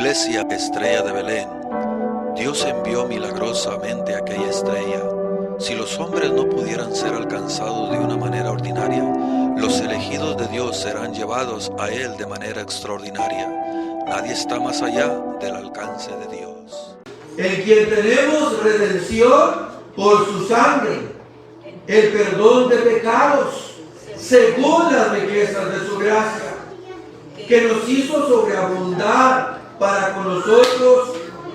Iglesia Estrella de Belén, Dios envió milagrosamente aquella estrella. Si los hombres no pudieran ser alcanzados de una manera ordinaria, los elegidos de Dios serán llevados a Él de manera extraordinaria. Nadie está más allá del alcance de Dios. En quien tenemos redención por su sangre, el perdón de pecados, según las riquezas de su gracia, que nos hizo sobreabundar para con nosotros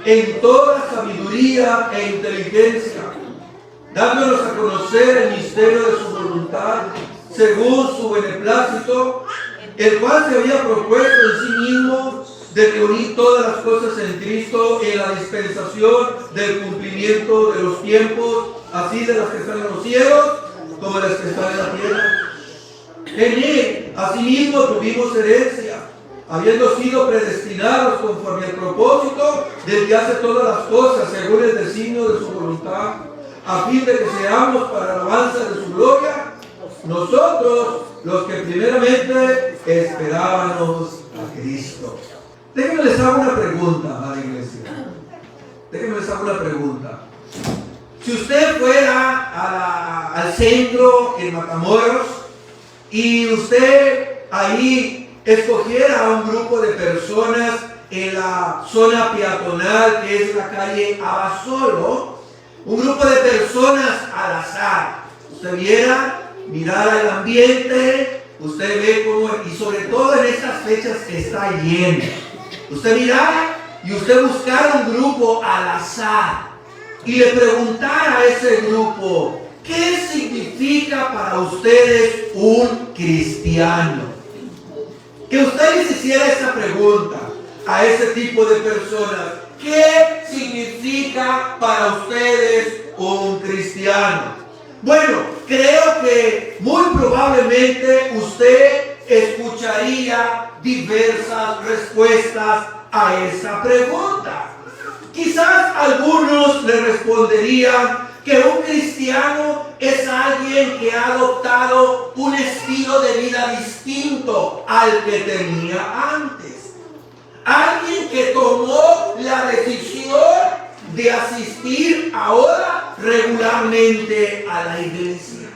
en toda sabiduría e inteligencia, dándonos a conocer el misterio de su voluntad, según su beneplácito, el cual se había propuesto en sí mismo de reunir todas las cosas en Cristo en la dispensación del cumplimiento de los tiempos, así de las que están en los cielos como de las que están en la tierra. En Él, asimismo, tuvimos herencia, habiendo sido predestinados conforme al propósito del que hace todas las cosas según el designio de su voluntad, a fin de que seamos para alabanza de su gloria, nosotros los que primeramente esperábamos a Cristo. Déjenme les hago una pregunta, amada iglesia. Déjenme les hago una pregunta. Si usted fuera al centro en Matamoros y usted ahí escogiera a un grupo de personas en la zona peatonal que es la calle Abasolo, un grupo de personas al azar, usted mirara el ambiente, usted ve cómo, y sobre todo en estas fechas está lleno, usted mirara y usted buscara un grupo al azar y le preguntara a ese grupo, ¿qué significa para ustedes un cristiano? Que usted les hiciera esa pregunta a ese tipo de personas. ¿Qué significa para ustedes un cristiano? Bueno, creo que muy probablemente usted escucharía diversas respuestas a esa pregunta. Quizás algunos le responderían que un cristiano es alguien que ha adoptado un estilo de vida distinto al que tenía antes. Alguien que tomó la decisión de asistir ahora regularmente a la iglesia.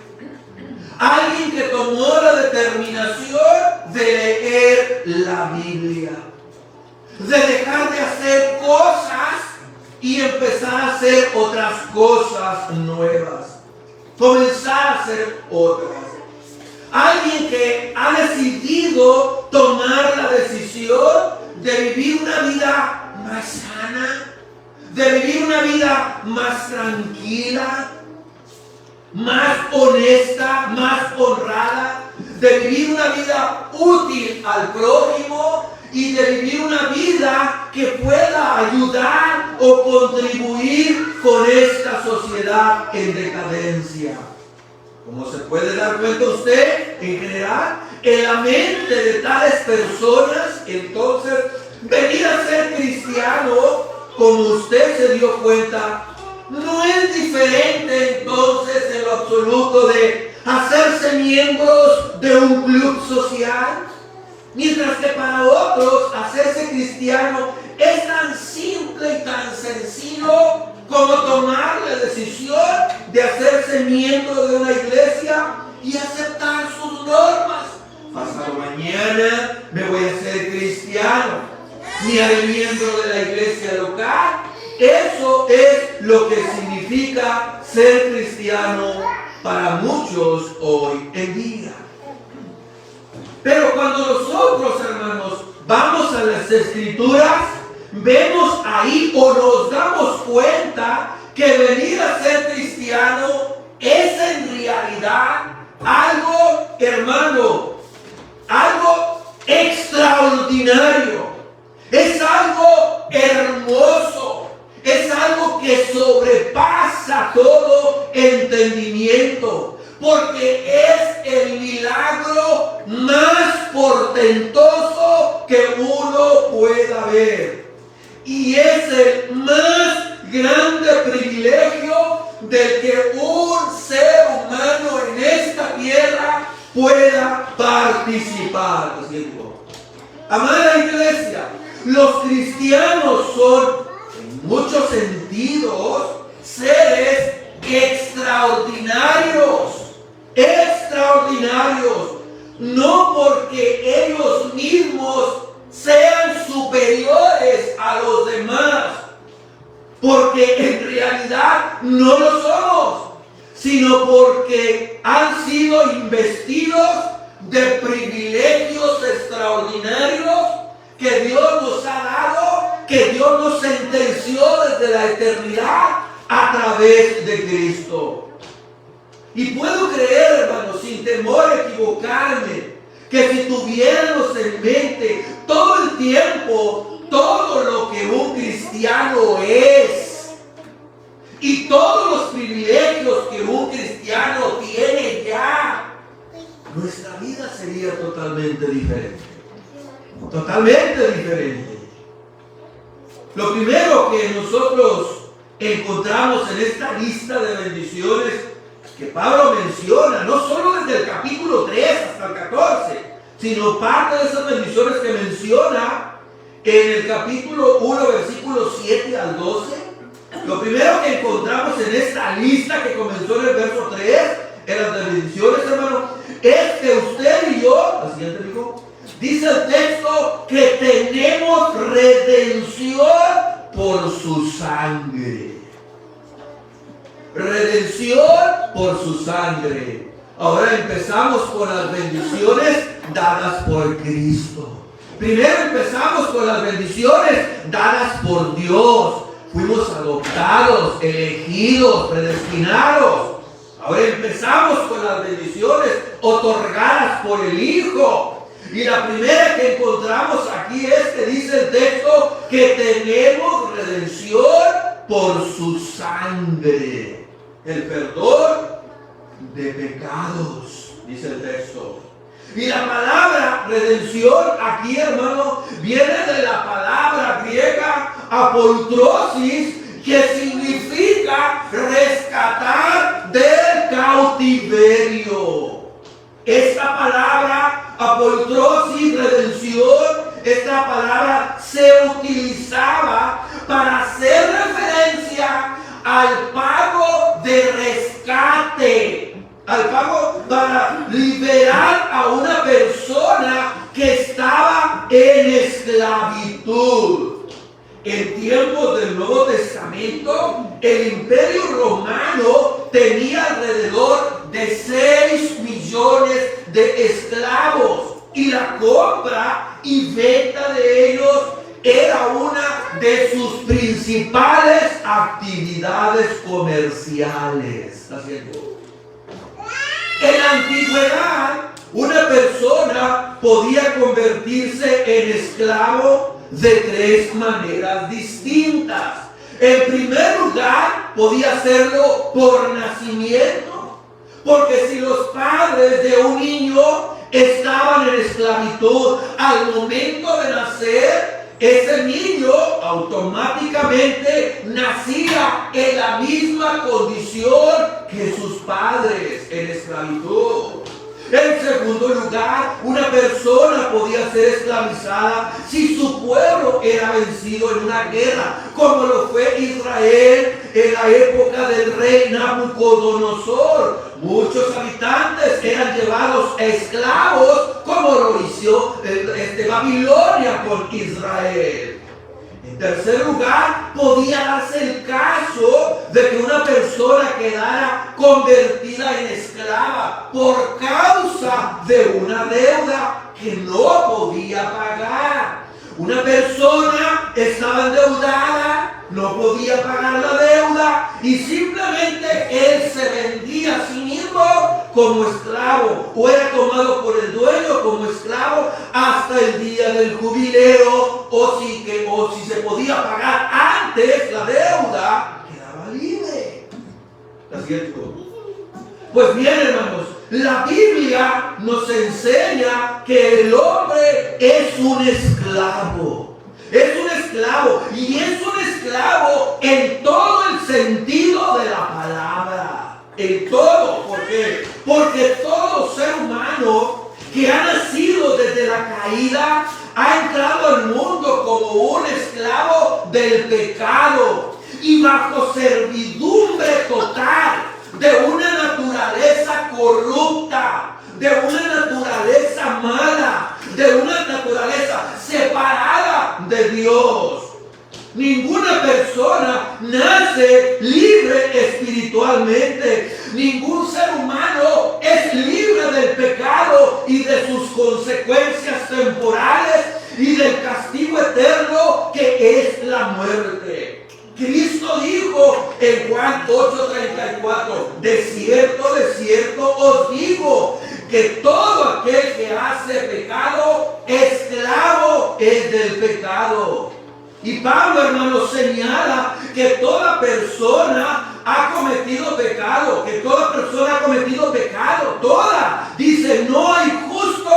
Alguien que tomó la determinación de leer la Biblia. De dejar de hacer cosas y empezar a hacer otras cosas nuevas. Comenzar a hacer otras. Alguien que ha decidido tomar la decisión de vivir una vida más sana, de vivir una vida más tranquila, más honesta, más honrada, de vivir una vida útil al prójimo y de vivir una vida que pueda ayudar o contribuir con esta sociedad en decadencia. Como se puede dar cuenta usted, en general, en la mente de tales personas, entonces, venir a ser cristiano, como usted se dio cuenta, no es diferente entonces en lo absoluto de hacerse miembros de un club social. Mientras que para otros hacerse cristiano es tan simple y tan sencillo como tomar la decisión de hacerse miembro de una iglesia y aceptar sus normas. Pasado mañana me voy a hacer cristiano, me haré miembro de la iglesia local. Eso es lo que significa ser cristiano para muchos hoy en día. Pero cuando nosotros, hermanos, vamos a las Escrituras, vemos ahí o nos damos cuenta que venir a ser cristiano es en realidad algo, hermano, algo extraordinario. Es algo hermoso. Es algo que sobrepasa todo entendimiento. Porque es el milagro más portentoso que uno pueda ver. Y es el más grande privilegio del que un ser humano en esta tierra pueda participar. Amada iglesia, Los cristianos son, en muchos sentidos, seres extraordinarios. Extraordinarios. No porque ellos mismos sean superiores a los demás, porque en realidad no lo somos, sino porque han sido investidos de privilegios extraordinarios que Dios nos ha dado, que Dios nos sentenció desde la eternidad a través de Cristo. Y puedo creer, hermanos, sin temor a equivocarme, que si tuviéramos en mente todo el tiempo, todo lo que un cristiano es, y todos los privilegios que un cristiano tiene ya, nuestra vida sería totalmente diferente. Totalmente diferente. Lo primero que nosotros encontramos en esta lista de bendiciones que Pablo menciona, no solo desde el capítulo 3 hasta el 14, sino parte de esas bendiciones que menciona en el capítulo 1, versículos 7 al 12. Lo primero que encontramos en esta lista que comenzó en el verso 3, en las bendiciones, hermano, es que usted y yo, la siguiente dijo, dice el texto que tenemos redención por su sangre. Redención por su sangre. Ahora empezamos con las bendiciones dadas por Cristo. Primero empezamos con las bendiciones dadas por Dios. Fuimos adoptados, elegidos, predestinados. Ahora empezamos con las bendiciones otorgadas por el Hijo. Y la primera que encontramos aquí es que dice el texto que tenemos redención por su sangre. El perdón de pecados, dice el texto. Y la palabra redención aquí, hermano, viene de la palabra griega apoltrosis, que significa rescatar del cautiverio. Esta palabra apoltrosis, redención, esta palabra se utilizaba para hacer referencia al pago de rescate, al pago para liberar a una persona que estaba en esclavitud. En tiempos del Nuevo Testamento, el Imperio Romano tenía alrededor de 6 millones de esclavos, y la compra y venta de ellos era una de sus principales actividades comerciales. En la antigüedad, una persona podía convertirse en esclavo de 3 maneras distintas. En primer lugar, podía hacerlo por nacimiento, porque si los padres de un niño estaban en esclavitud al momento de nacer, ese niño automáticamente nacía en la misma condición que sus padres, en esclavitud. En segundo lugar, una persona podía ser esclavizada si su pueblo era vencido en una guerra, como lo fue Israel en la época del rey Nabucodonosor. Muchos habitantes eran llevados esclavos, como lo hizo Babilonia con Israel. En tercer lugar, podía darse el caso de que una persona quedara convertida en esclava por causa de una deuda que no podía pagar. Una persona estaba endeudada, no podía pagar la deuda y simplemente él se vendía a sí mismo como esclavo, o era tomado por el dueño como esclavo hasta el día del jubileo, o si se podía pagar antes la deuda, quedaba libre. ¿Es cierto? Pues bien, hermanos, la Biblia nos enseña que el hombre es un esclavo. Es un esclavo, y es un esclavo en todo el sentido de la palabra. En todo. ¿Por qué? Porque todo ser humano que ha nacido desde la caída ha entrado al mundo como un esclavo del pecado y bajo servidumbre total de una naturaleza corrupta, de una naturaleza mala, de una naturaleza separada de Dios. Ninguna persona nace libre espiritualmente. Ningún ser humano es libre del pecado y de sus consecuencias temporales y del castigo eterno que es la muerte. Cristo dijo en Juan 8:34, de cierto os digo, que todo aquel que hace pecado, esclavo es del pecado. Y Pablo, hermanos, señala que toda persona ha cometido pecado, que toda persona ha cometido pecado, toda. Dice, no hay justo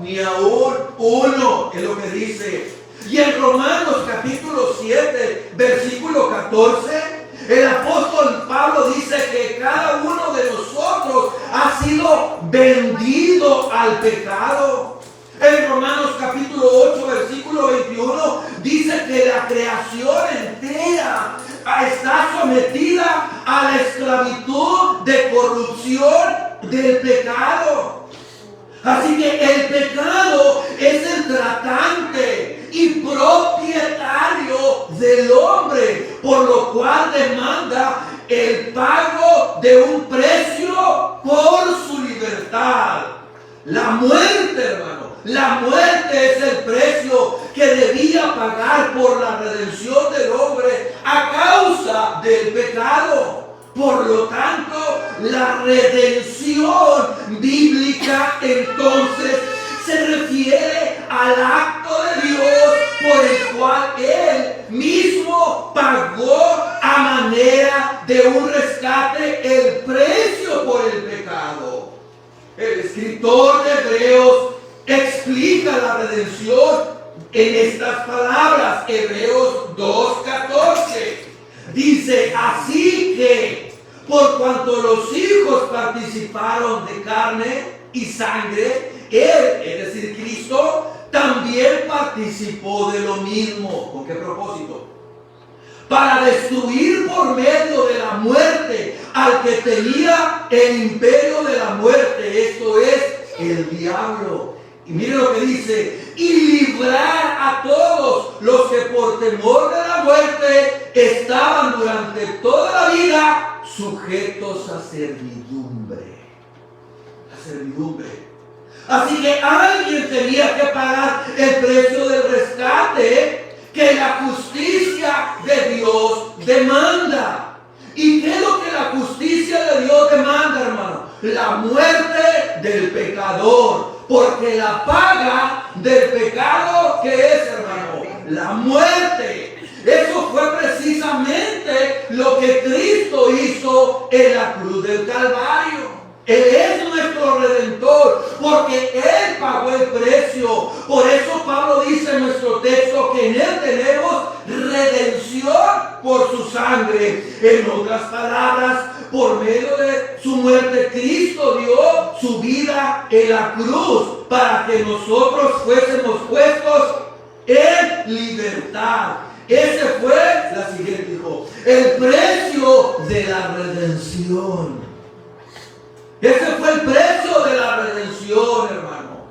ni aún uno, es lo que dice. Y en Romanos capítulo 7, versículo 14, el apóstol Pablo dice que cada uno de nosotros ha sido vendido al pecado. En Romanos capítulo 8, versículo 21, dice que la creación entera está sometida a la esclavitud de corrupción del pecado. Así que el pecado es el tratante y propietario del hombre, por lo cual demanda el pago de un precio por su libertad. La muerte, hermano. La muerte es el precio que debía pagar por la redención del hombre a causa del pecado. Por lo tanto, la redención bíblica entonces se refiere al acto de Dios por el cual Él mismo pagó a manera de un rescate el precio por el pecado. El escritor de Hebreos explica la redención en estas palabras, Hebreos 2:14. Dice, así que por cuanto los hijos participaron de carne y sangre, Él, es decir, Cristo, también participó de lo mismo. ¿Con qué propósito? Para destruir por medio de la muerte al que tenía el imperio de la muerte, esto es, el diablo. Y mire lo que dice, y librar a todos los que por temor de la muerte estaban durante toda la vida sujetos a servidumbre. A servidumbre. Así que alguien tenía que pagar el precio del rescate que la justicia de Dios demanda. ¿Y qué es lo que la justicia de Dios demanda, hermano? La muerte del pecador. Porque la paga del pecado, ¿qué es, hermano? La muerte. Eso fue precisamente lo que Cristo hizo en la cruz del Calvario. Él es nuestro Redentor, porque Él pagó el precio. Por eso Pablo dice en nuestro texto que en Él tenemos redención por su sangre. En otras palabras, por medio de su muerte, Cristo dio su vida en la cruz para que nosotros fuésemos puestos en libertad. Ese fue, la siguiente dijo, el precio de la redención. Ese fue el precio de la redención, hermano.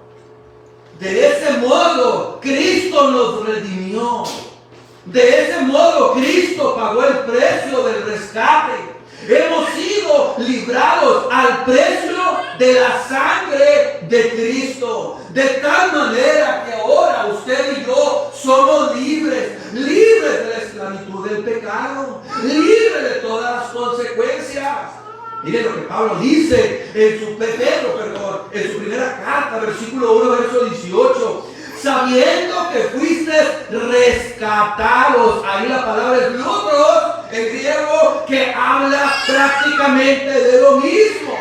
De ese modo, Cristo nos redimió. De ese modo, Cristo pagó el precio del rescate. Hemos sido librados al precio de la sangre de Cristo. De tal manera que ahora usted y yo somos libres. Libres de la esclavitud del pecado. Libres de todas las consecuencias. Miren lo que Pablo dice en su primera carta, versículo 1, verso 18. Sabiendo que fuiste rescatados. Ahí la palabra es logros, en griego, que habla prácticamente de lo mismo.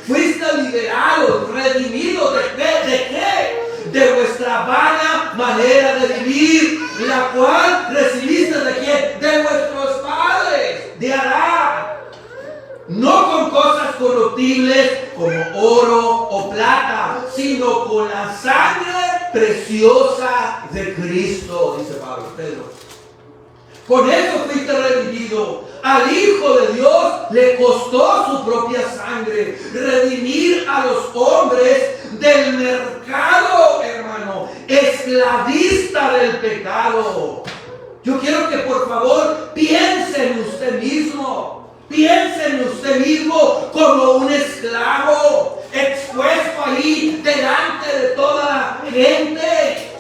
Fuiste liberados, redimidos. ¿De qué? De vuestra vana manera de vivir, la cual recibiste ¿de quién? De vuestros padres, de Adán. No con cosas corruptibles como oro o plata, sino con la sangre preciosa de Cristo, dice Pedro. Con eso fuiste redimido. Al Hijo de Dios le costó su propia sangre redimir a los hombres del mercado, hermano, esclavista del pecado. Yo quiero que por favor piense en usted mismo. Piense en usted mismo como un esclavo expuesto ahí delante de toda la gente.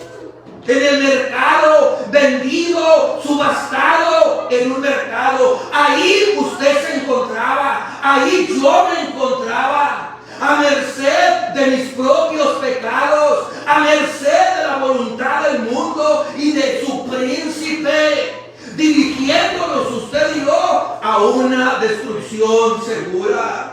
En el mercado, vendido, subastado en un mercado. Ahí usted se encontraba, ahí yo me encontraba, a merced de mis propios pecados, a merced de la voluntad del mundo y de su príncipe, dirigiéndonos usted y yo a una destrucción segura.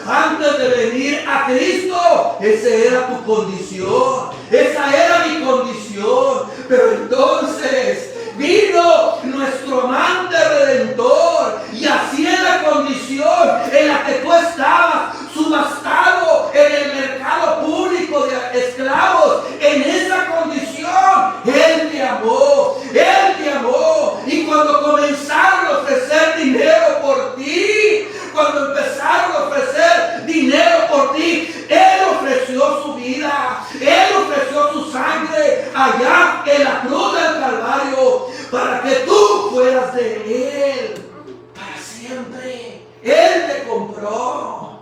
Antes de venir a Cristo, esa era tu condición, esa era mi condición. Pero entonces vino nuestro amante redentor, y así es la condición en la que tú estabas, subastado en el mercado público de esclavos. En esa condición Él te amó, Él te amó. Y cuando comenzaron a ofrecer dinero por ti, cuando empezaron a ofrecer dinero por ti, Él ofreció su vida, Él ofreció su sangre allá en la cruz del Calvario, para que tú fueras de Él para siempre. Él te compró.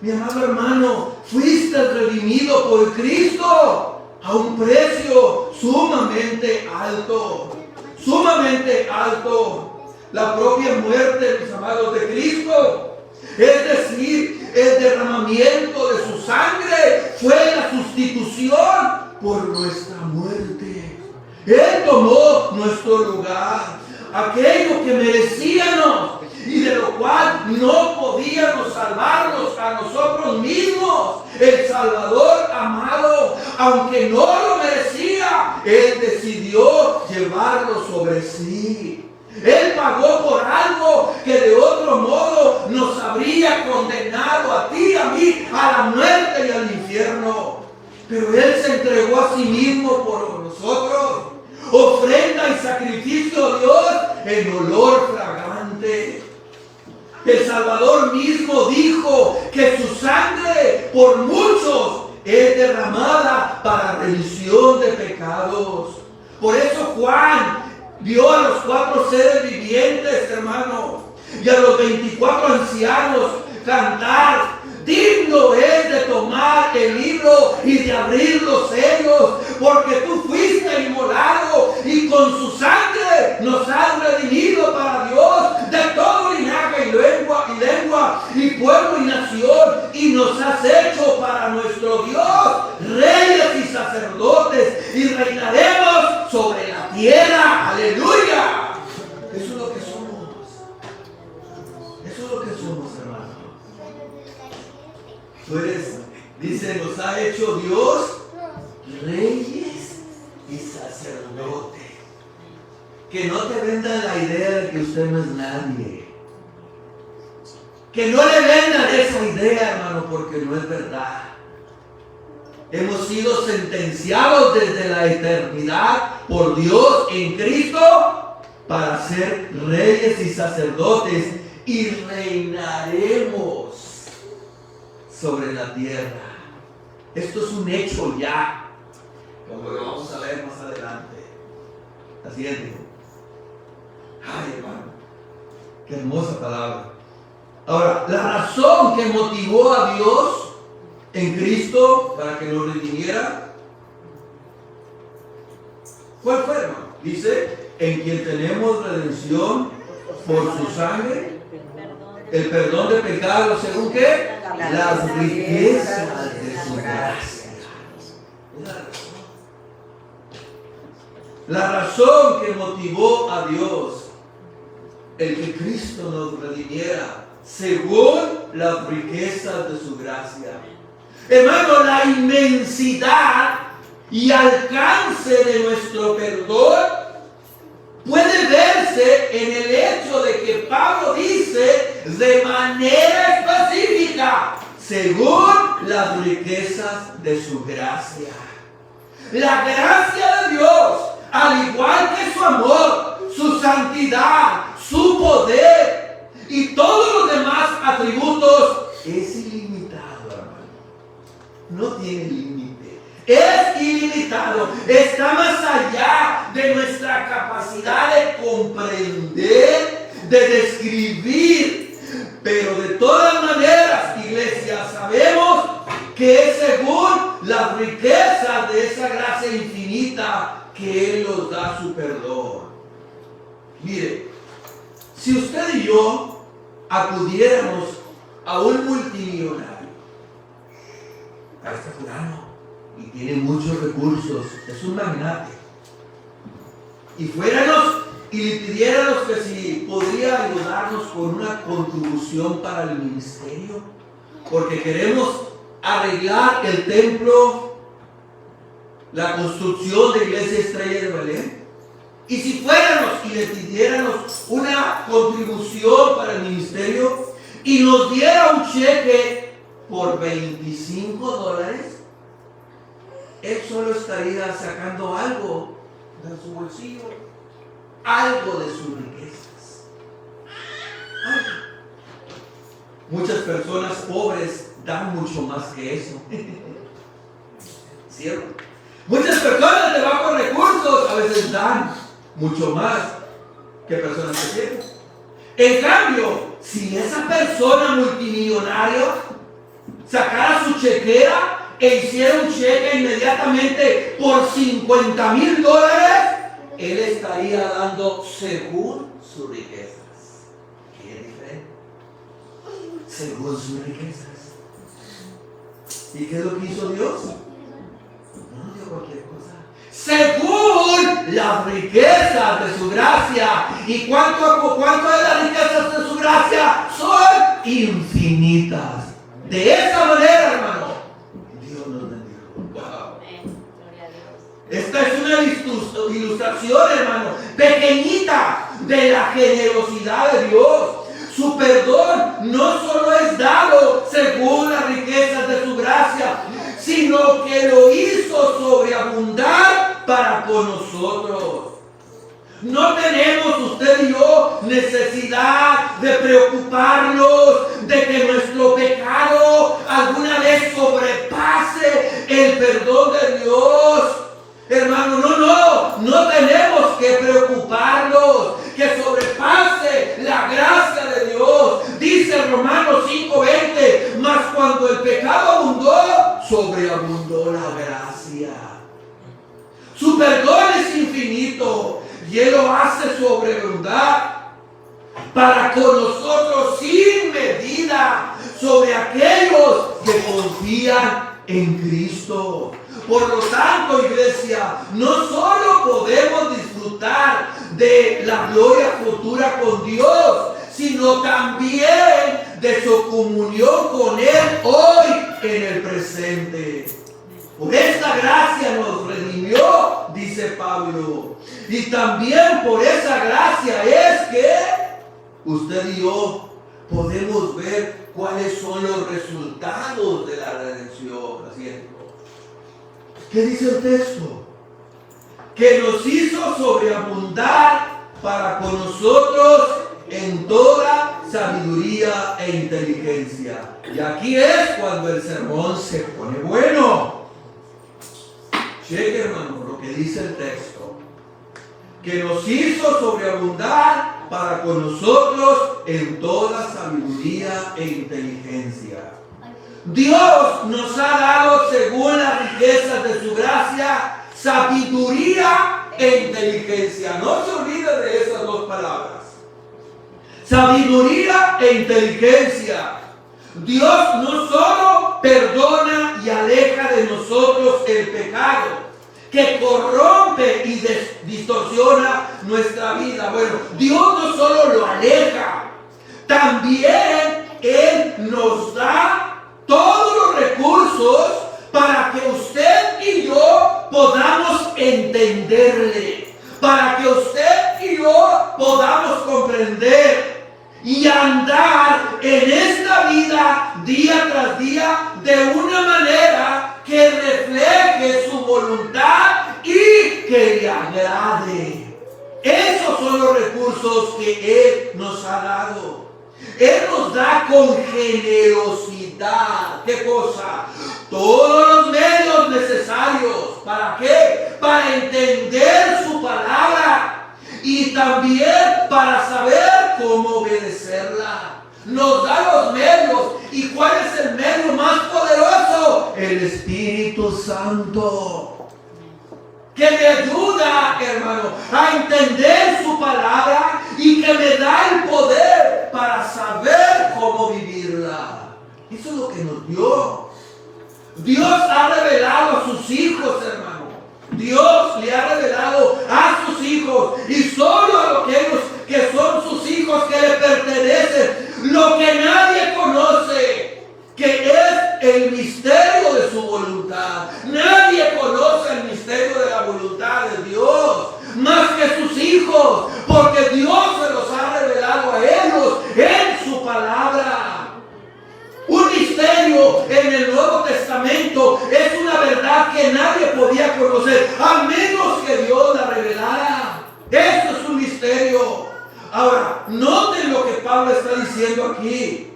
Mi amado hermano, fuiste redimido por Cristo a un precio sumamente alto, sumamente alto. La propia muerte, mis amados, de Cristo, es decir, el derramamiento de su sangre, fue la sustitución por nuestra muerte. Él tomó nuestro lugar, aquello que merecíamos y de lo cual no podíamos salvarnos a nosotros mismos. El Salvador amado, aunque no lo merecía, Él decidió llevarlo sobre sí. Él pagó por algo que de otro modo nos habría condenado a ti, a mí, a la muerte y al infierno. Pero Él se entregó a sí mismo por nosotros, ofrenda y sacrificio a Dios en olor fragante. El Salvador mismo dijo que su sangre por muchos es derramada para remisión de pecados. Por eso Juan vio a los 4 seres vivientes, hermano, y a los 24 ancianos cantar: digno es de tomar el libro y de abrir los sellos, porque tú fuiste inmolado y con su sangre nos has redimido para Dios de todo linaje y lengua y pueblo y nación, y nos has hecho para nuestro Dios reyes y sacerdotes, y reinaremos sobre la tierra. ¡Aleluya! Eso es lo que somos. Eso es lo que somos, hermano. Tú eres, dice, nos ha hecho Dios reyes y sacerdotes. Que no te vendan la idea de que usted no es nadie. Que no le vendan esa idea, hermano, porque no es verdad. Hemos sido sentenciados desde la eternidad por Dios en Cristo para ser reyes y sacerdotes, y reinaremos sobre la tierra. Esto es un hecho ya, como lo vamos a ver más adelante. La siguiente. Ay, hermano, qué hermosa palabra. Ahora, la razón que motivó a Dios en Cristo para que nos redimiera, ¿cuál fue, hermano? Dice: en quien tenemos redención por su sangre, el perdón de pecados, ¿según qué? Las riquezas de su gracia. La razón que motivó a Dios el que Cristo nos redimiera, según las riquezas de su gracia. Hermano, la inmensidad y alcance de nuestro perdón puede verse en el hecho de que Pablo dice de manera específica: según las riquezas de su gracia. La gracia de Dios, al igual que su amor, su santidad, su poder y todos los demás atributos, es ilimitado, hermano. No tiene límite. Es ilimitado. Está más allá de nuestra capacidad de comprender, de describir. Pero de todas maneras, iglesia, sabemos que es según las riquezas de esa gracia infinita que Él nos da su perdón. Mire, si usted y yo acudiéramos a un multimillonario, a este fulano, y tiene muchos recursos, es un magnate, y fuéramos y le pidiéramos que si podría ayudarnos con una contribución para el ministerio, porque queremos arreglar el templo, la construcción de Iglesia Estrella de Belén. Y si fuéramos y le pidiéramos una contribución para el ministerio y nos diera un cheque por $25, él solo estaría sacando algo de su bolsillo, algo de sus riquezas. Algo. Muchas personas pobres dan mucho más que eso. ¿Cierto? Muchas personas de bajos recursos a veces dan mucho más que personas que tienen. En cambio, si esa persona multimillonaria sacara su chequera e hiciera un cheque inmediatamente por $50,000, él estaría dando según sus riquezas. ¿Qué es diferente? Según sus riquezas. ¿Y qué es lo que hizo Dios? No dio cualquier cosa. Según las riquezas de su gracia. ¿Y cuánto es las riquezas de su gracia? Son infinitas. De esa manera, hermano, Dios nos bendijo. Wow. Esta es una ilustración, hermano, pequeñita de la generosidad de Dios. Su perdón no solo es dado según las riquezas de su gracia, sino que lo hizo sobreabundar para con nosotros. No tenemos usted y yo necesidad de preocuparnos de que nuestro pecado alguna vez sobrepase el perdón de Dios. Hermano, no tenemos que preocuparnos que sobrepase la gracia de Dios. Dice Romanos 5:20, mas cuando el pecado abundó, sobreabundó la gracia. Su perdón es infinito y Él lo hace sobreabundar para con nosotros sin medida sobre aquellos que confían en Cristo. Por lo tanto, iglesia, no solo podemos disfrutar de la gloria futura con Dios, sino también de su comunión con Él hoy en el presente. Por esta gracia nos redimió, dice Pablo. Y también por esa gracia es que usted y yo podemos ver cuáles son los resultados de la redención. Así es. ¿Qué dice el texto? Que nos hizo sobreabundar para con nosotros en toda sabiduría e inteligencia. Y aquí es cuando el sermón se pone bueno. Cheque, hermano, lo que dice el texto. Que nos hizo sobreabundar para con nosotros en toda sabiduría e inteligencia. Dios nos ha dado, según las riquezas de su gracia, sabiduría e inteligencia. No se olvide de esas dos palabras. Sabiduría e inteligencia. Dios no solo perdona y aleja de nosotros el pecado, que corrompe y distorsiona nuestra vida. Bueno, Dios no solo lo aleja, también Él nos da todos los recursos para que usted y yo podamos entenderle, para que usted y yo podamos comprender y andar en esta vida día tras día de una manera que refleje su voluntad y que le agrade. Esos son los recursos que Él nos ha dado. Él nos da con generosidad. ¿Qué cosa? Todos los medios necesarios. ¿Para qué? Para entender su palabra y también para saber cómo obedecerla. Nos da los medios. ¿Y cuál es el medio más poderoso? El Espíritu Santo. Que me ayuda, hermano, a entender su palabra y que me da el poder para saber cómo vivirla. Eso es lo que nos dio. Dios ha revelado a sus hijos, hermano. Dios le ha revelado a sus hijos y solo a aquellos que son sus hijos que le pertenecen lo que nadie conoce, que es el misterio de su voluntad. Nadie conoce el misterio de la voluntad de Dios más que sus hijos, porque Dios se los ha revelado a ellos en su palabra. Un misterio en el Nuevo Testamento es una verdad que nadie podía conocer a menos que Dios la revelara. Eso es un misterio. Ahora, noten lo que Pablo está diciendo aquí.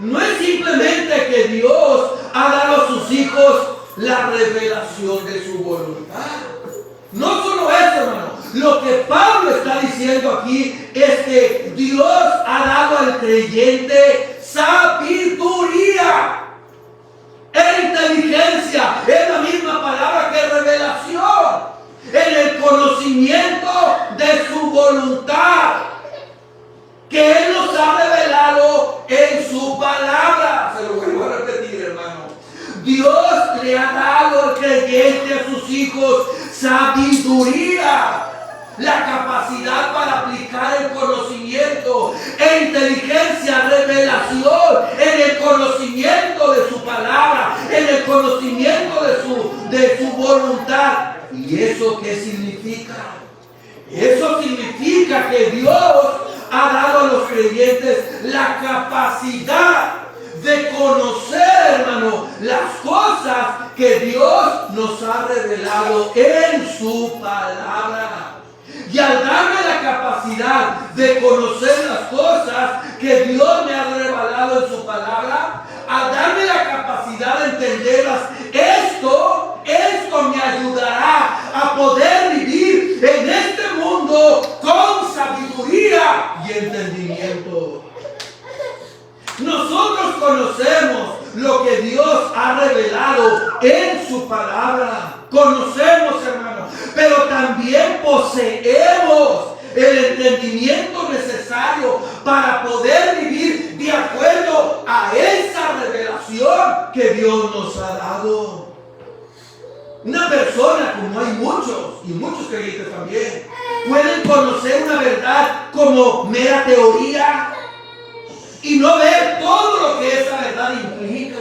No es simplemente que Dios ha dado a sus hijos la revelación de su voluntad. No solo eso, hermano. Lo que Pablo está diciendo aquí es que Dios ha dado al creyente sabiduría e inteligencia. Es la misma palabra que revelación. En el conocimiento de su voluntad, que Él nos ha revelado en su palabra. Se lo vuelvo a repetir, hermano. Dios le ha dado al creyente, a sus hijos, sabiduría, la capacidad para aplicar el conocimiento, e inteligencia, revelación, en el conocimiento de su palabra, en el conocimiento de su voluntad. ¿Y eso qué significa? Eso significa que Dios ha dado a los creyentes la capacidad de conocer, hermano, las cosas que Dios nos ha revelado en su palabra. Y al darme la capacidad de conocer las cosas que Dios me ha revelado en su palabra, al darme la capacidad de entenderlas, esto me ayudará a poder vivir en este mundo con sabiduría y entendimiento. Nosotros conocemos lo que Dios ha revelado en su palabra. Conocemos, hermano, pero también poseemos el entendimiento necesario para poder vivir de acuerdo a esa revelación que Dios nos ha dado. Una persona, como hay muchos, y muchos creyentes también, pueden conocer una verdad como mera teoría y no ver todo lo que esa verdad implica.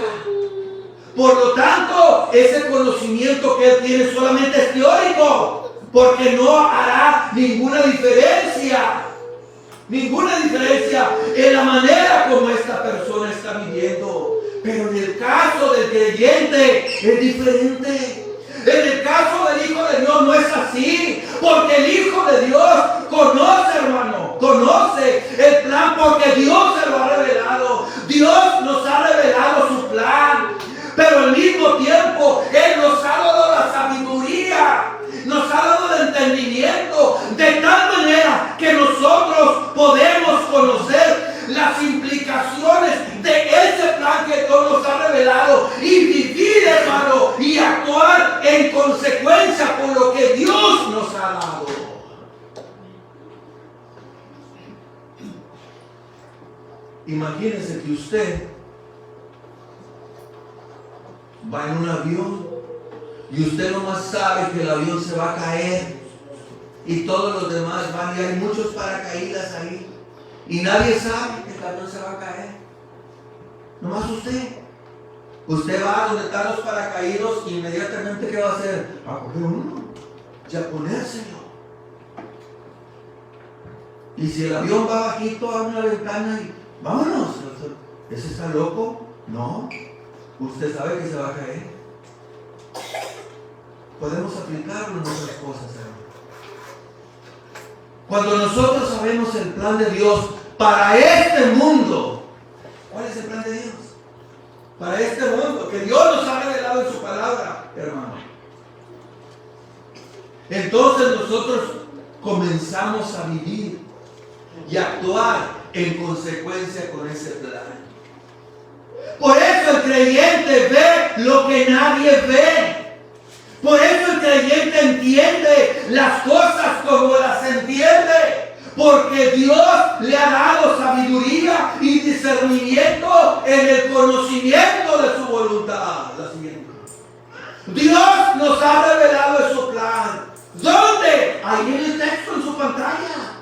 Por lo tanto, ese conocimiento que él tiene solamente es teórico, porque no hará ninguna diferencia en la manera como esta persona está viviendo. Pero en el caso del creyente es diferente. En el caso del Hijo de Dios no es así, porque el Hijo de Dios conoce, hermano, conoce el plan, porque Dios se lo ha revelado. Dios nos ha revelado su plan, pero al mismo tiempo Él nos ha dado la sabiduría, nos ha dado el entendimiento, de tal manera que nosotros podemos conocer las implicaciones de ese plan que Dios nos ha revelado y vivir, hermano, y actuar en consecuencia con lo que Dios nos ha dado. Imagínense que usted va en un avión y usted nomás sabe que el avión se va a caer y todos los demás van, y hay muchos paracaídas ahí y nadie sabe que el avión se va a caer, nomás usted va donde están los paracaídos y inmediatamente ¿qué va a hacer? A coger uno y a ponérselo. Y si el avión va bajito a una ventana y vámonos, ese está loco. No, usted sabe que se va a caer. Podemos aplicarlo en otras cosas, hermano. Cuando nosotros sabemos el plan de Dios para este mundo, ¿cuál es el plan de Dios? Para este mundo, que Dios nos ha revelado en su palabra, hermano. Entonces nosotros comenzamos a vivir y actuar en consecuencia con ese plan. Por eso el creyente ve lo que nadie ve. Por eso el creyente entiende las cosas como las entiende. Porque Dios le ha dado sabiduría y discernimiento en el conocimiento de su voluntad. La siguiente. Dios nos ha revelado en su plan. ¿Dónde? Ahí en el texto, en su pantalla.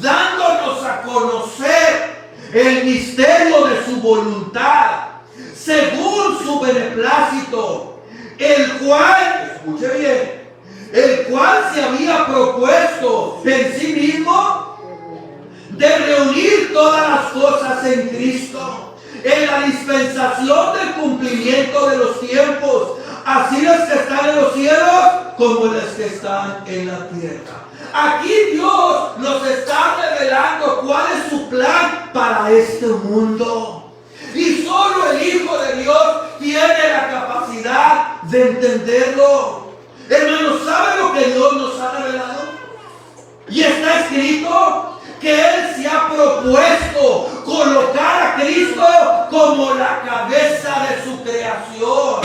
Dándonos a conocer el misterio de su voluntad, según su beneplácito, el cual, escuche bien, el cual se había propuesto en sí mismo de reunir todas las cosas en Cristo, en la dispensación del cumplimiento de los tiempos, así las que están en los cielos como las que están en la tierra. Aquí Dios nos está revelando cuál es su plan para este mundo. Y solo el Hijo de Dios tiene la capacidad de entenderlo. Hermanos, ¿saben lo que Dios nos ha revelado? Y está escrito que Él se ha propuesto colocar a Cristo como la cabeza de su creación.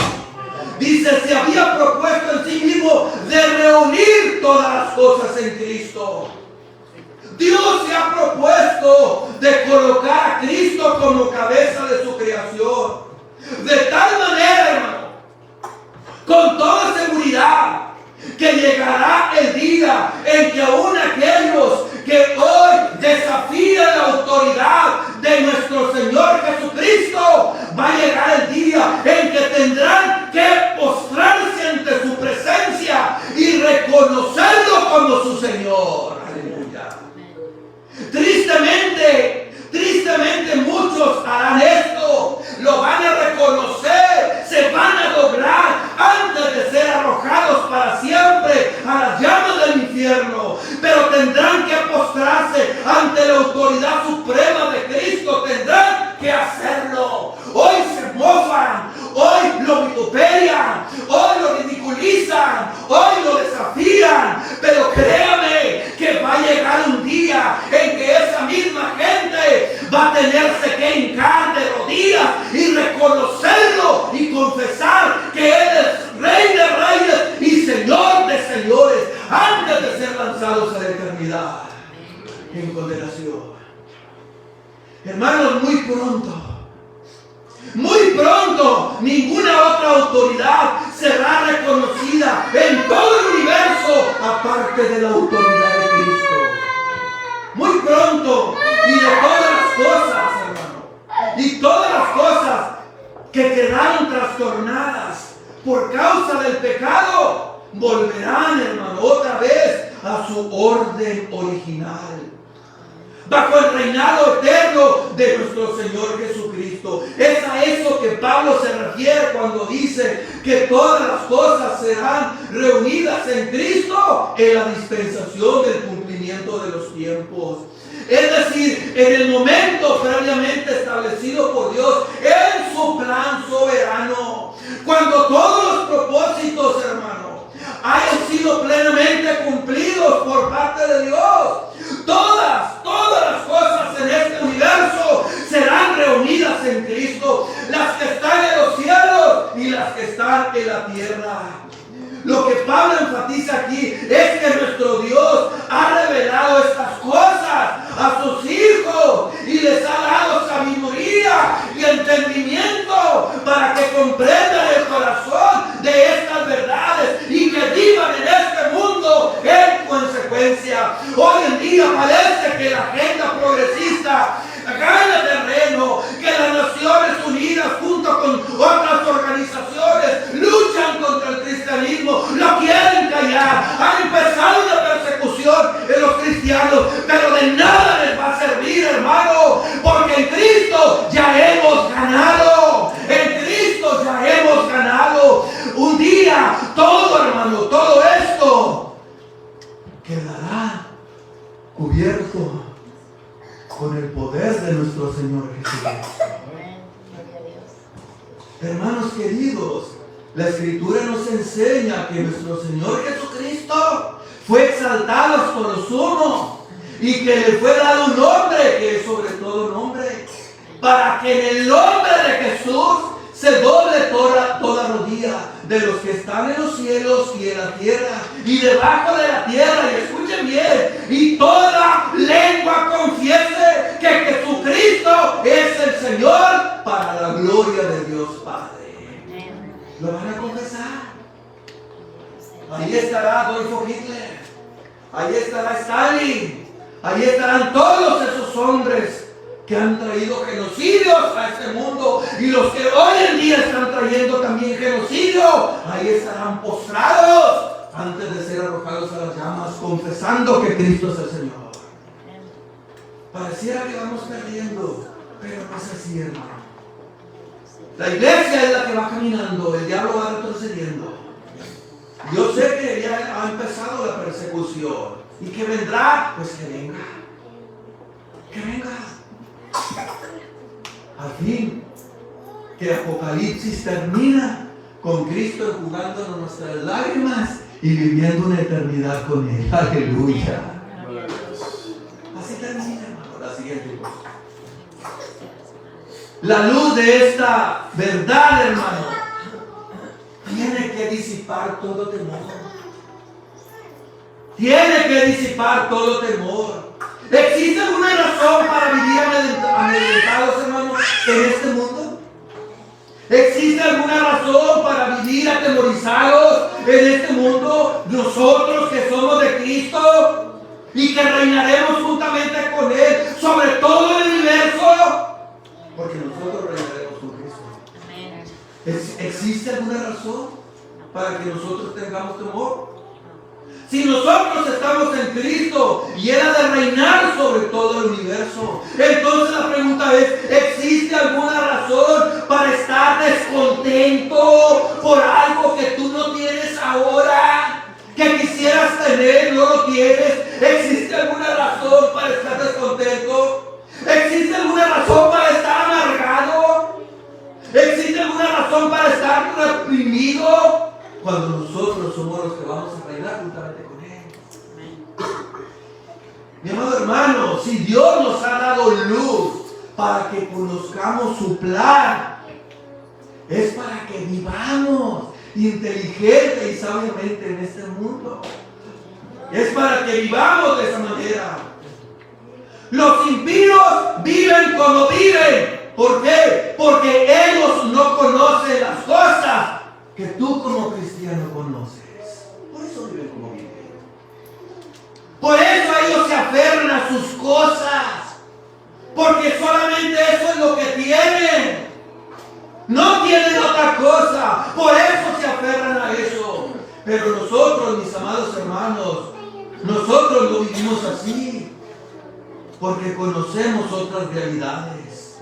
Dice, se había propuesto en sí mismo de reunir todas las cosas en Cristo. Dios se ha propuesto de colocar a Cristo como cabeza de su creación. De tal manera, hermano, con toda seguridad, que llegará el día en que aún aquellos que hoy desafían la autoridad de nuestro Señor Jesucristo, va a llegar el día en que tendrán que postrarse ante su presencia y reconocerlo como su Señor. Aleluya. Tristemente muchos harán esto, lo van a reconocer, se van a doblar antes de ser arrojados para siempre a las llamas del infierno, pero tendrán que postrarse ante la autoridad suprema de Cristo, tendrán que hacerlo. Hoy se mofan, hoy lo vituperian, hoy lo ridiculizan, hoy lo desafían, pero créame que va a llegar un día en que esa misma gente va a tenerse que hincar de rodillas y reconocerlo y confesar que Él es Rey de Reyes y Señor de Señores antes de ser lanzados a la eternidad en condenación. Hermanos, muy pronto, ninguna otra autoridad será reconocida en todo el universo aparte de la autoridad de Cristo. Muy pronto, y de todas las cosas, hermano, y todas las cosas que quedaron trastornadas por causa del pecado, volverán, hermano, otra vez a su orden original, bajo el reinado eterno de nuestro Señor Jesucristo. Es a eso que Pablo se refiere cuando dice que todas las cosas serán reunidas en Cristo en la dispensación del cumplimiento de los tiempos. Es decir, en el momento previamente establecido por Dios en su plan soberano, cuando todos los propósitos, hermano, hayan sido plenamente cumplidos por parte de Dios, todas las cosas en este universo serán reunidas en Cristo, las que están en los cielos y las que están en la tierra. Lo que Pablo enfatiza aquí es que nuestro Dios ha revelado estas cosas a sus hijos y les ha dado sabiduría y entendimiento para que comprendan el corazón de estas verdades y que vivan en este mundo en consecuencia. Hoy en día parece que la agenda progresista gana terreno, que las Naciones Unidas junto con otras organizaciones luchan contra el cristianismo, lo quieren callar, han empezado una persecución en los cristianos, pero de nada les va a servir, hermano, porque en Cristo ya hemos ganado, cubierto con el poder de nuestro Señor Jesucristo. Hermanos queridos, la Escritura nos enseña que nuestro Señor Jesucristo fue exaltado hasta lo sumo y que le fue dado un nombre que es sobre todo nombre, para que en el nombre de Jesús se doble toda rodilla de los que están en los cielos y en la tierra y debajo de la tierra, y escuchen bien, y toda lengua confiese que Jesucristo es el Señor, para la gloria de Dios Padre. ¿Lo van a confesar? Ahí estará Adolfo Hitler, ahí estará Stalin, ahí estarán todos esos hombres que han traído genocidios a este mundo, y los que hoy en día están trayendo también genocidio, ahí estarán postrados antes de ser arrojados a las llamas, confesando que Cristo es el Señor. Pareciera que vamos perdiendo, pero no es así, hermano. La iglesia es la que va caminando, el diablo va retrocediendo. Yo sé que ya ha empezado la persecución, y que vendrá, pues que venga. Que venga. Al fin, que Apocalipsis termina con Cristo enjugándonos nuestras lágrimas y viviendo una eternidad con Él. Aleluya. Así termina, hermano. La siguiente cosa. La luz de esta verdad, hermano, tiene que disipar todo temor. Tiene que disipar todo temor. ¿Existe alguna razón para vivir amedrentados, hermanos, en este mundo? ¿Existe alguna razón para vivir atemorizados en este mundo? Nosotros que somos de Cristo y que reinaremos juntamente con Él sobre todo el universo, porque nosotros reinaremos con Cristo. ¿Existe alguna razón para que nosotros tengamos temor? Si nosotros estamos en Cristo y Él ha de reinar sobre todo el universo, entonces la pregunta es, ¿existe alguna razón para estar descontento por algo que tú no tienes ahora? Que quisieras tener, no lo tienes. ¿Existe alguna razón para estar descontento? ¿Existe alguna razón para estar amargado? ¿Existe alguna razón para estar reprimido? Cuando nosotros somos los que vamos a reinar juntamente con Él. Mi amado hermano, si Dios nos ha dado luz para que conozcamos su plan, es para que vivamos inteligente y sabiamente en este mundo. Es para que vivamos de esa manera. Los impíos viven como viven. ¿Por qué? Porque ellos no conocen las cosas que tú como cristiano conoces. Por eso viven como viven. Por eso ellos se aferran a sus cosas, porque solamente eso es lo que tienen. No tienen otra cosa. Por eso se aferran a eso. Pero nosotros, mis amados hermanos, nosotros lo vivimos así, porque conocemos otras realidades.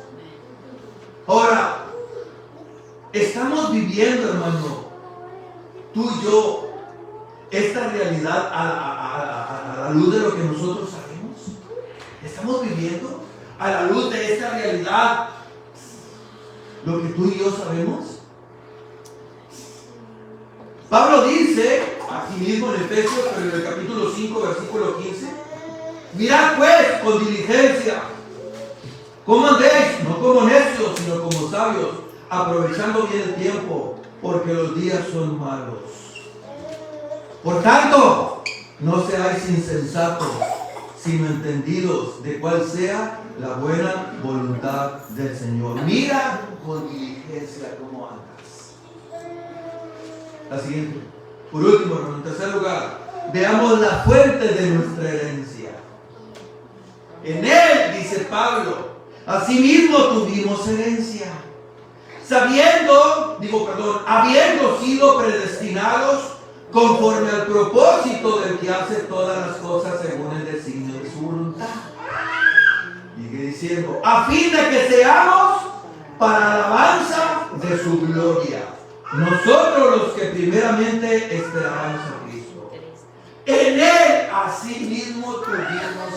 Ahora, estamos viviendo, hermano, tú y yo, esta realidad a la luz de lo que nosotros sabemos. Estamos viviendo a la luz de esta realidad lo que tú y yo sabemos. Pablo dice, aquí mismo en Efesios, pero en el capítulo 5, versículo 15, mirad pues con diligencia cómo andéis, no como necios, sino como sabios, aprovechando bien el tiempo, porque los días son malos. Por tanto, no seáis insensatos, sino entendidos de cuál sea la buena voluntad del Señor. Mira con diligencia cómo andas. La siguiente. Por último, hermano, en tercer lugar, veamos la fuente de nuestra herencia. En Él, dice Pablo, asimismo tuvimos herencia, habiendo sido predestinados conforme al propósito del que hace todas las cosas según el designio de su voluntad. Sigue diciendo, a fin de que seamos para alabanza de su gloria, nosotros los que primeramente esperamos a Cristo. En Él asimismo tuvimos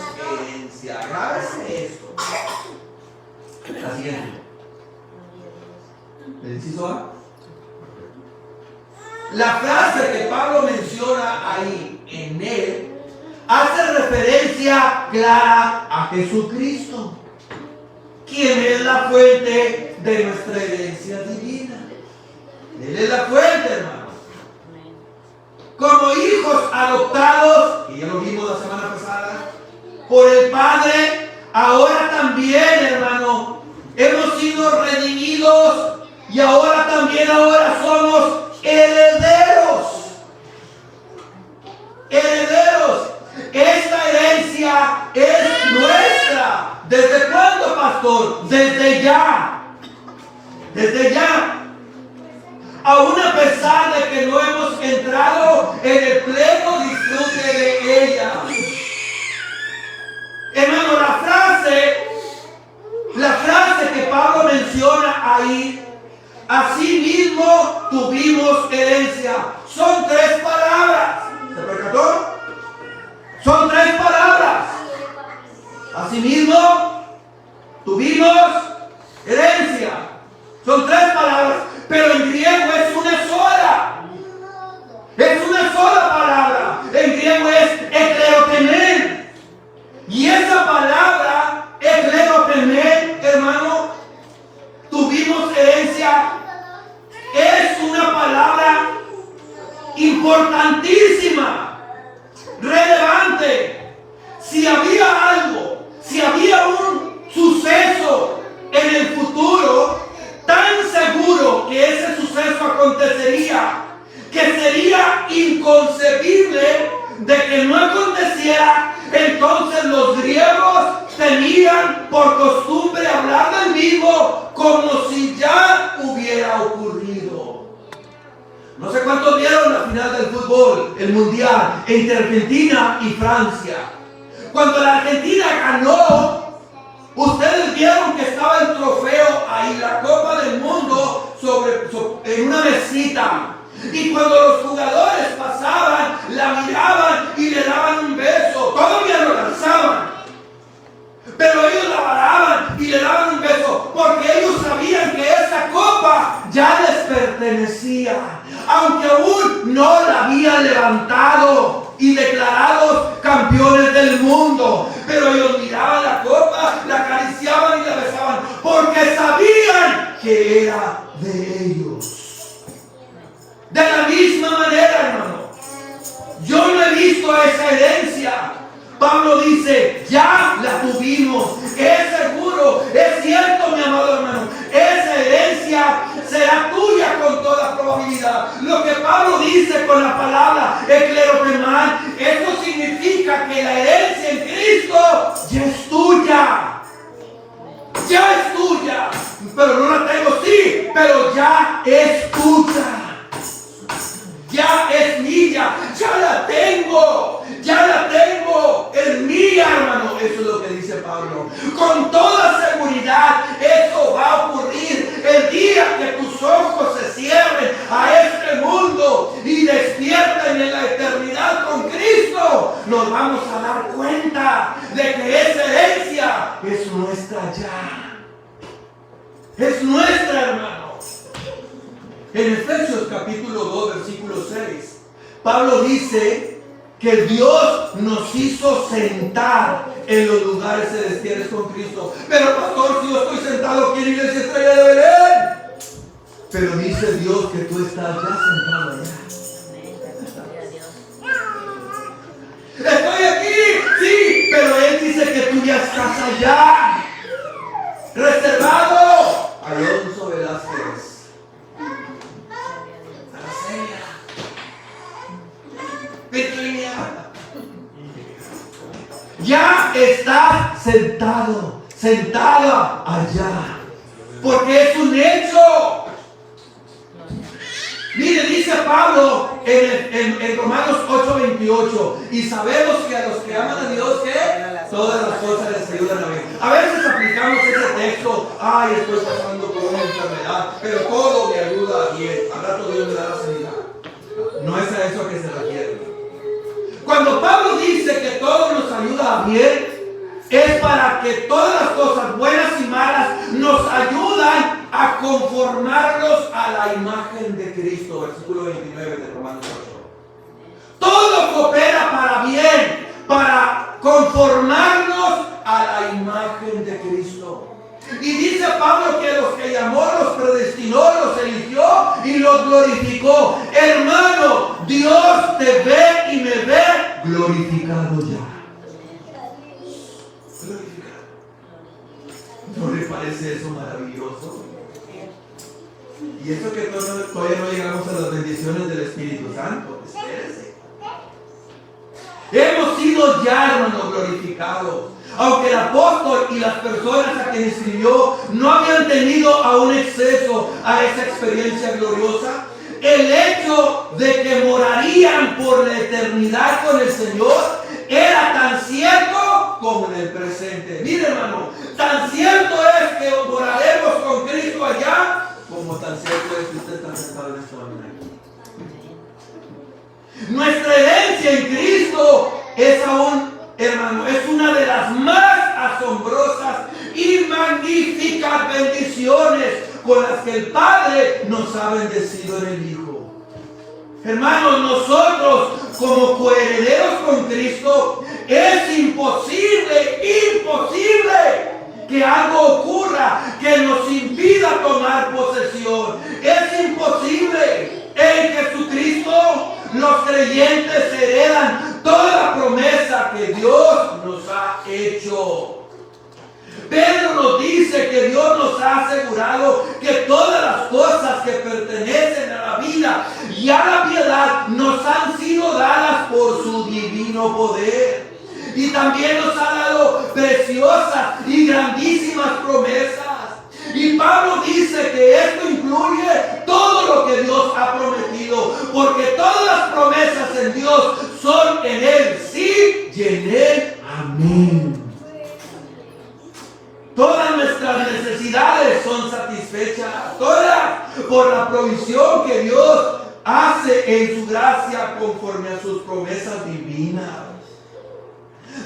La siguiente. El inciso A. La frase que Pablo menciona ahí en él hace referencia clara a Jesucristo, quien es la fuente de nuestra herencia divina. Él es la fuente, hermano. Como hijos adoptados, y ya lo vimos la semana pasada, por el Padre, ahora también, hermano, hemos sido redimidos y ahora somos herederos. Herederos. Esta herencia es nuestra. ¿Desde cuándo, pastor? Desde ya. Desde ya. Aún a pesar de que no hemos entrado en el pleno disfrute de ella. Hermano, la frase que Pablo menciona ahí, asimismo tuvimos herencia. Son 3 palabras. ¿Se percató? Son 3 palabras. Asimismo tuvimos herencia. Son 3 palabras, pero en griego es una sola. Es una sola palabra. En griego es eklerotemen. Y esa palabra, eklerotemen, hermano, tuvimos herencia, es una palabra importantísima, relevante. Si había algo, si había un suceso en el futuro, tan seguro que ese suceso acontecería, que sería inconcebible de que no aconteciera, entonces los griegos tenían por costumbre hablar del mismo como si ya hubiera ocurrido. No sé cuántos vieron la final del fútbol, el mundial, entre Argentina y Francia. Cuando la Argentina ganó, ustedes vieron que estaba el trofeo ahí, la Copa del Mundo, en una mesita. Y cuando los jugadores pasaban, la miraban y le daban un beso. Todavía lo lanzaban, pero ellos la paraban y le daban un beso, porque ellos sabían que esa copa ya les pertenecía, aunque aún no la habían levantado y declarados campeones del mundo. Pero ellos miraban la copa, la acariciaban y la besaban, porque sabían que era de ellos. De la misma manera, hermano, yo no he visto esa herencia. Pablo dice, ya la tuvimos, es seguro, es cierto, mi amado hermano, esa herencia será tuya con toda probabilidad. Lo que Pablo dice con la palabra eklerotemen, eso significa que la herencia en Cristo ya es tuya. Ya es tuya, pero no la tengo, sí, pero ya es tuya. Ya es mía, ya la tengo, es mía, hermano. Eso es lo que dice Pablo. Con toda seguridad, eso va a ocurrir el día que tus ojos se cierren a este mundo y despierten en la eternidad con Cristo. Nos vamos a dar cuenta de que esa herencia es nuestra ya. Es nuestra, hermano. En Efesios capítulo 2, versículo 6, Pablo dice que Dios nos hizo sentar en los lugares celestiales con Cristo. Pero pastor, si yo estoy sentado aquí en la iglesia Estrella de Belén. Pero dice Dios que tú estás ya sentado allá. Estoy aquí, sí, pero Él dice que tú ya estás allá. Reservado. Alonso Velázquez. Virginia, ya está sentada allá, porque es un hecho. Mire, dice Pablo en Romanos 8:28, y sabemos que a los que aman a Dios, que todas las cosas les ayudan a bien. A veces aplicamos ese texto, ay, estoy pasando por una enfermedad, pero todo me ayuda bien, al rato Dios me da la sanidad. No es a eso que se refiere. Cuando Pablo dice que todo nos ayuda a bien, es para que todas las cosas buenas y malas nos ayudan a conformarnos a la imagen de Cristo. Versículo 29 de Romanos 8. Todo coopera para bien, para conformarnos a la imagen de Cristo. Y dice Pablo que los que llamó, los predestinó, los eligió y los glorificó. Hermano, Dios te ve y me ve glorificado ya. Glorificado. ¿No le parece eso maravilloso? Y eso que todavía no llegamos a las bendiciones del Espíritu Santo. Espérese. Hemos sido ya, hermanos, glorificados. Aunque el apóstol y las personas a quien escribió no habían tenido aún acceso a esa experiencia gloriosa, el hecho de que morarían por la eternidad con el Señor era tan cierto como en el presente. Mire, hermano, tan cierto es que moraremos con Cristo allá, como tan cierto es que usted está sentado en esta mañana aquí. Nuestra herencia en Cristo es aún, hermano, es una de las más asombrosas y magníficas bendiciones con las que el Padre nos ha bendecido en el Hijo. Hermanos, nosotros como coherederos con Cristo, es imposible que algo ocurra que nos impida tomar posesión. Es imposible. En Jesucristo los creyentes heredan toda la promesa que Dios nos ha hecho. Pedro nos dice que Dios nos ha asegurado que todas las cosas que pertenecen a la vida y a la piedad nos han sido dadas por su divino poder. Y también nos ha dado preciosas y grandísimas promesas. Y Pablo dice que esto incluye todo lo que Dios ha prometido, porque todas las promesas en Dios son en Él sí y en Él amén. Todas nuestras necesidades son satisfechas, todas por la provisión que Dios hace en su gracia conforme a sus promesas divinas.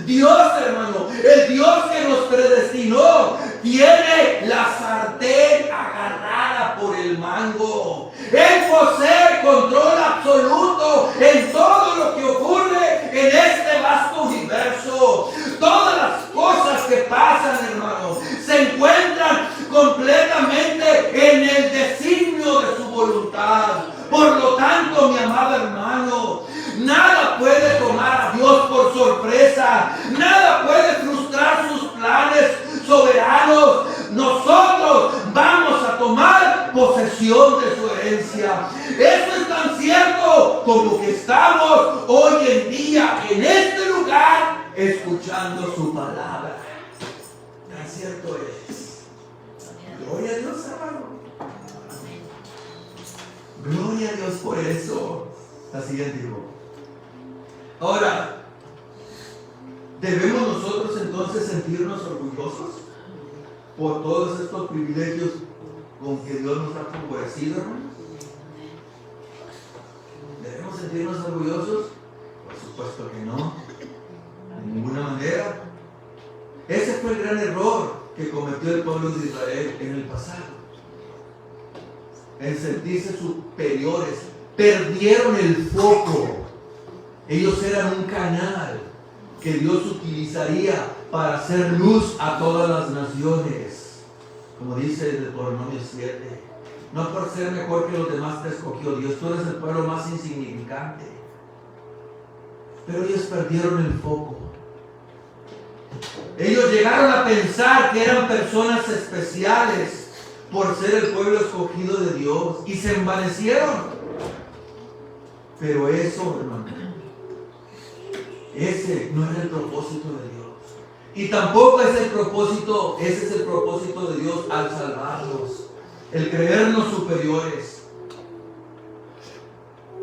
Dios, hermano, el Dios que nos predestinó, tiene la sartén agarrada por el mango. Él posee control absoluto en todo lo que ocurre en este vasto universo. Todas las cosas que pasan, hermano, se encuentran completamente en el designio de su voluntad. Por lo tanto, mi amado hermano, nada puede tomar a Dios por sorpresa. Nada puede frustrar sus planes soberanos. Nosotros vamos a tomar posesión de su herencia. Eso es tan cierto como que estamos hoy en día en este lugar escuchando su palabra. Tan cierto es. Gloria a Dios, hermano. Gloria a Dios por eso. Así les digo. Ahora, ¿debemos nosotros entonces sentirnos orgullosos por todos estos privilegios con que Dios nos ha favorecido, hermanos? ¿Debemos sentirnos orgullosos? Por supuesto que no, de ninguna manera. Ese fue el gran error que cometió el pueblo de Israel en el pasado. En sentirse superiores, perdieron el foco. Ellos eran un canal que Dios utilizaría para hacer luz a todas las naciones. Como dice el Deuteronomio 7. No por ser mejor que los demás te escogió Dios. Tú eres el pueblo más insignificante. Pero ellos perdieron el foco. Ellos llegaron a pensar que eran personas especiales por ser el pueblo escogido de Dios. Y se envanecieron. Pero eso, hermano, ese no es el propósito de Dios. Y tampoco es el propósito, ese es el propósito de Dios al salvarnos. El creernos superiores.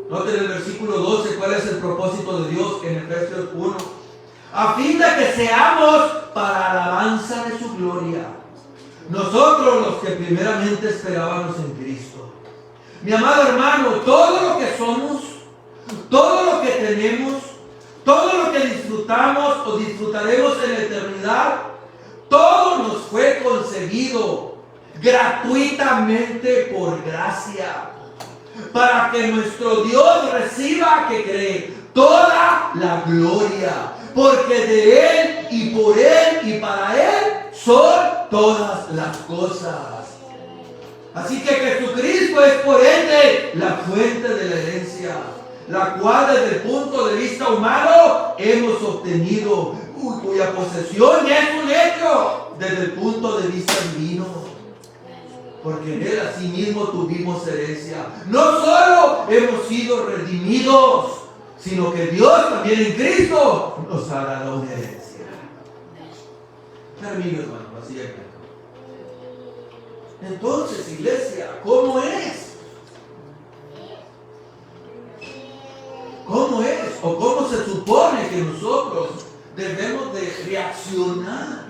Noten el versículo 12, cuál es el propósito de Dios en Efesios 1. A fin de que seamos para alabanza de su gloria. Nosotros los que primeramente esperábamos en Cristo. Mi amado hermano, todo lo que somos, todo lo que tenemos, todo lo que disfrutamos o disfrutaremos en la eternidad, todo nos fue concedido gratuitamente por gracia, para que nuestro Dios reciba, que cree, toda la gloria, porque de Él y por Él y para Él son todas las cosas. Así que Jesucristo es por ende la fuente de la herencia, la cual desde el punto de vista humano hemos obtenido, cuya posesión ya es un hecho desde el punto de vista divino. Porque en Él asimismo tuvimos herencia. No solo hemos sido redimidos, sino que Dios también en Cristo nos ha dado una herencia. Termino, hermano, así es. Entonces, iglesia, ¿cómo es? ¿Cómo es? ¿O cómo se supone que nosotros debemos de reaccionar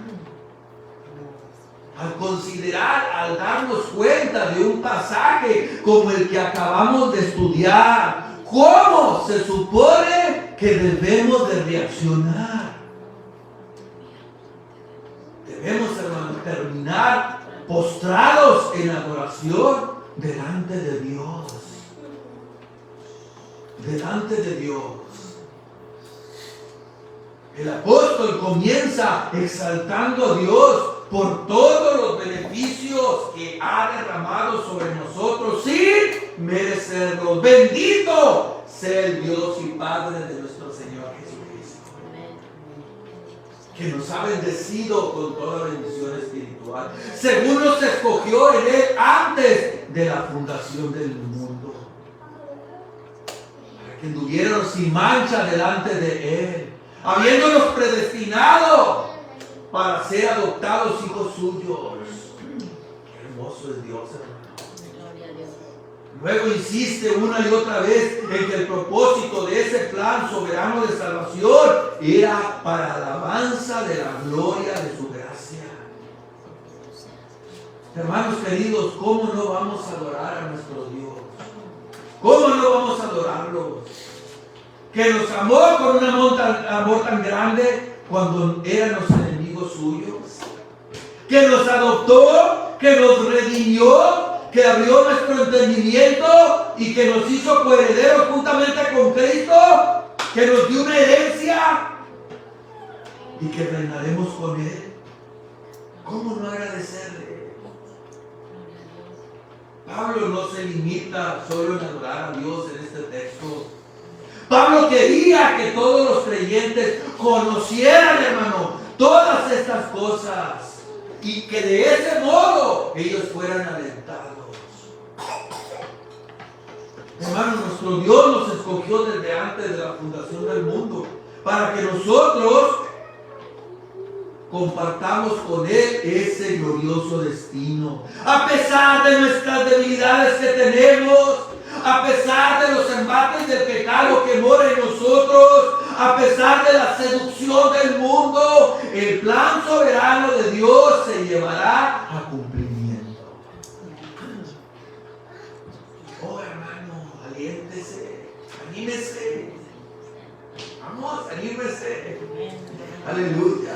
al considerar, al darnos cuenta de un pasaje como el que acabamos de estudiar? ¿Cómo se supone que debemos de reaccionar? Debemos, hermano, terminar postrados en adoración delante de Dios. Delante de Dios. El apóstol comienza exaltando a Dios por todos los beneficios que ha derramado sobre nosotros sin merecerlos. Bendito sea el Dios y Padre de nuestro Señor Jesucristo, que nos ha bendecido con toda bendición espiritual, según nos escogió en Él antes de la fundación del mundo, para que anduviéramos sin mancha delante de Él, habiéndonos predestinado para ser adoptados hijos suyos. Qué hermoso es Dios, hermano. Luego insiste una y otra vez en que el propósito de ese plan soberano de salvación era para alabanza de la gloria de su gracia. Hermanos queridos, ¿cómo no vamos a adorar a nuestro Dios? ¿Cómo no vamos a adorarlo? Que nos amó con un amor tan grande cuando éramos enemigos suyos, que nos adoptó, que nos redimió, que abrió nuestro entendimiento y que nos hizo coherederos juntamente con Cristo, que nos dio una herencia y que reinaremos con Él. ¿Cómo no agradecerle? Pablo no se limita solo en adorar a Dios en este texto. Pablo quería que todos los creyentes conocieran, hermano, todas estas cosas y que de ese modo ellos fueran alentados. Hermano, nuestro Dios nos escogió desde antes de la fundación del mundo para que nosotros compartamos con Él ese glorioso destino. A pesar de nuestras debilidades que tenemos, a pesar de los embates del pecado que mora en nosotros, a pesar de la seducción del mundo, el plan soberano de Dios se llevará a cumplimiento. Oh, hermano, aliéntese, anímese. Vamos, anímese. Aleluya.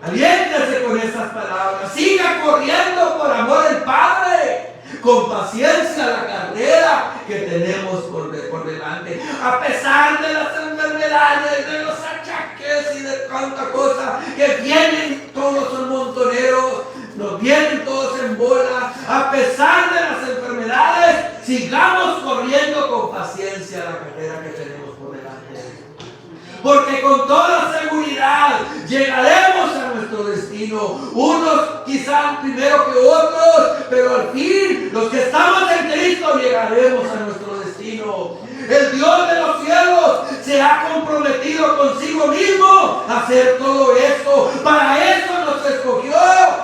Aliéntese con esas palabras. Siga corriendo por amor del Padre, con paciencia la carrera que tenemos por delante. A pesar de las enfermedades, de los achaques y de tanta cosa que vienen, todos son montoneros, nos vienen todos en bola. A pesar de las enfermedades, sigamos corriendo con paciencia la carrera que tenemos por delante. Porque con toda seguridad llegaremos a nuestro destino. Unos quizás primero que otros, pero al fin los que estamos en Cristo llegaremos a nuestro destino. El Dios de los cielos se ha comprometido consigo mismo a hacer todo esto. Para eso nos escogió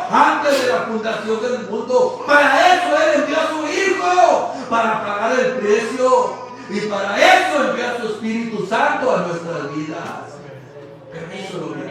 antes de la fundación del mundo. Para eso Él envió a su Hijo, para pagar el precio. Y para eso envía su Espíritu Santo a nuestras vidas. Permiso lo que